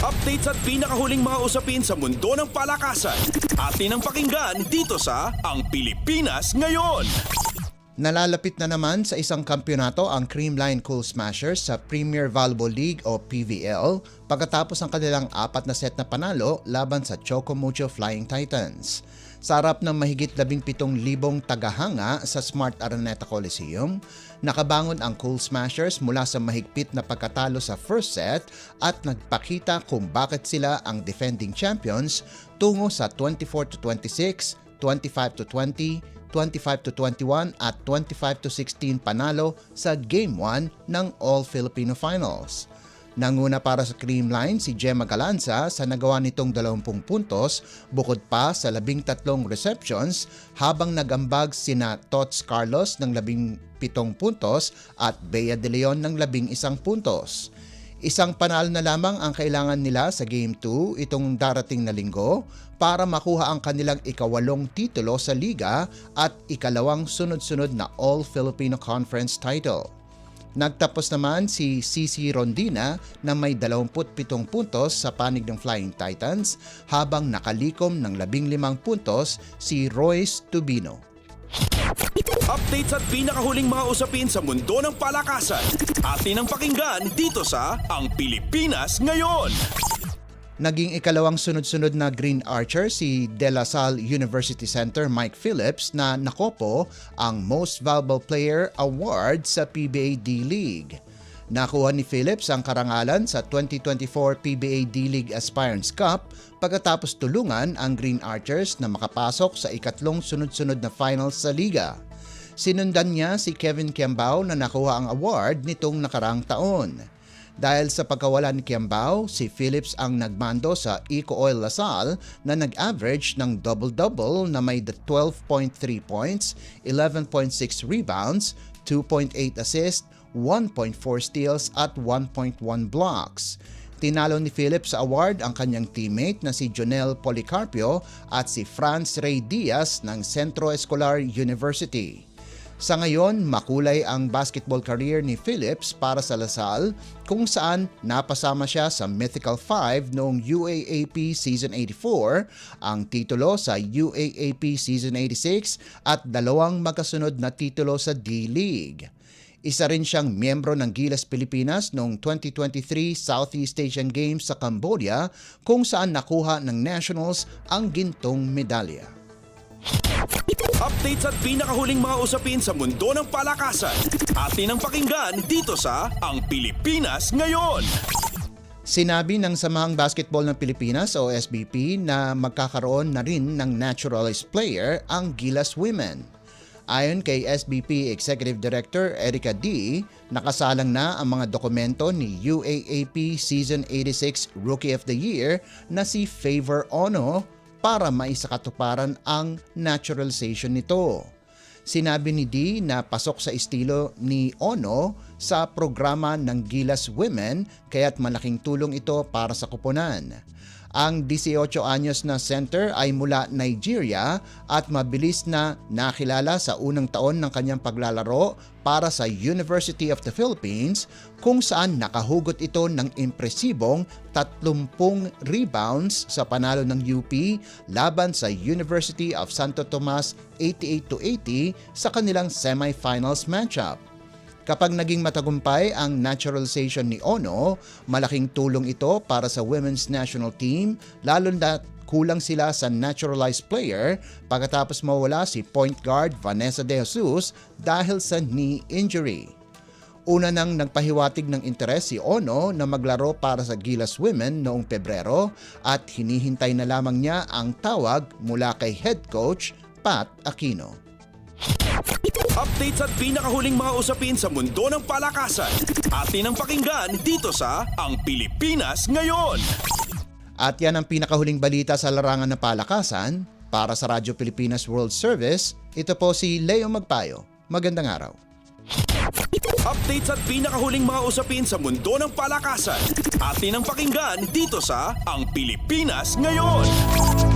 Updates at pinakahuling mga usapin sa mundo ng palakasan. Atin ang pakinggan dito sa Ang Pilipinas Ngayon. Nalalapit na naman sa isang kampyonato ang Creamline Cool Smashers sa Premier Volleyball League o PVL pagkatapos ang kanilang 4 na set na panalo laban sa Chocomucho Flying Titans. Sa harap ng mahigit 17,000 tagahanga sa Smart Araneta Coliseum, nakabangon ang Cool Smashers mula sa mahigpit na pagkatalo sa first set at nagpakita kung bakit sila ang defending champions tungo sa 24-26, 25-20, 25-21 at 25-16 panalo sa Game 1 ng All-Filipino Finals. Nanguna para sa Creamline si Gemma Galanza sa nagawa nitong 20 puntos bukod pa sa 13 receptions habang nagambag sina Tots Carlos ng 17 puntos at Bea De Leon ng 11 puntos. Isang panalo na lamang ang kailangan nila sa Game 2 itong darating na linggo para makuha ang kanilang ika-8 titulo sa liga at ikalawang sunod-sunod na All-Filipino Conference title. Nagtapos naman si CC Rondina na may 27 puntos sa panig ng Flying Titans habang nakalikom ng 15 puntos si Royce Tubino. Updates at pinakahuling mga usapin sa mundo ng palakasan. Atin ang pakinggan dito sa Ang Pilipinas Ngayon. Naging ikalawang sunod-sunod na Green Archer si De La Salle University Center Mike Phillips na nakopo ang Most Valuable Player Award sa PBA D-League. Nakuha ni Phillips ang karangalan sa 2024 PBA D-League Aspirants Cup pagkatapos tulungan ang Green Archers na makapasok sa ikatlong sunod-sunod na finals sa liga. Sinundan niya si Kevin Kiambao na nakuha ang award nitong nakaraang taon. Dahil sa pagkawala ni Kiambao, si Phillips ang nagmando sa Eco Oil Lasal na nag-average ng double-double na may 12.3 points, 11.6 rebounds, 2.8 assists, 1.4 steals at 1.1 blocks. Tinalo ni Phillips sa award ang kanyang teammate na si Jonel Policarpio at si Franz Ray Diaz ng Centro Escolar University. Sa ngayon, makulay ang basketball career ni Phillips para sa Lasal kung saan napasama siya sa Mythical 5 noong UAAP Season 84, ang titulo sa UAAP Season 86 at 2 magkasunod na titulo sa D-League. Isa rin siyang miyembro ng Gilas Pilipinas noong 2023 Southeast Asian Games sa Cambodia kung saan nakuha ng Nationals ang gintong medalya. Updates at pinakahuling mga usapin sa mundo ng palakasan. Atin ang pakinggan dito sa Ang Pilipinas Ngayon. Sinabi ng Samahang Basketball ng Pilipinas o SBP na magkakaroon na rin ng naturalized player ang Gilas Women. Ayon kay SBP Executive Director Erica D., nakasalang na ang mga dokumento ni UAAP Season 86 Rookie of the Year na si Favor Ono para maisakatuparan ang naturalization nito. Sinabi ni D na pasok sa estilo ni Ono sa programa ng Gilas Women kaya't malaking tulong ito para sa koponan. Ang 18 anyos na center ay mula Nigeria at mabilis na nakilala sa unang taon ng kanyang paglalaro para sa University of the Philippines kung saan nakahugot ito ng impresibong 30 rebounds sa panalo ng UP laban sa University of Santo Tomas 88-80 sa kanilang semifinals matchup. Kapag naging matagumpay ang naturalization ni Ono, malaking tulong ito para sa women's national team lalo na kulang sila sa naturalized player pagkatapos mawala si point guard Vanessa De Jesus dahil sa knee injury. Una nang nagpahiwatig ng interes si Ono na maglaro para sa Gilas Women noong Pebrero at hinihintay na lamang niya ang tawag mula kay head coach Pat Aquino. Updates at pinakahuling mga usapin sa mundo ng palakasan. Atin ang pakinggan dito sa Ang Pilipinas Ngayon. At yan ang pinakahuling balita sa larangan ng palakasan. Para sa Radyo Pilipinas World Service, ito po si Leo Magpayo. Magandang araw. Updates at pinakahuling mga usapin sa mundo ng palakasan. Atin ang pakinggan dito sa Ang Pilipinas Ngayon.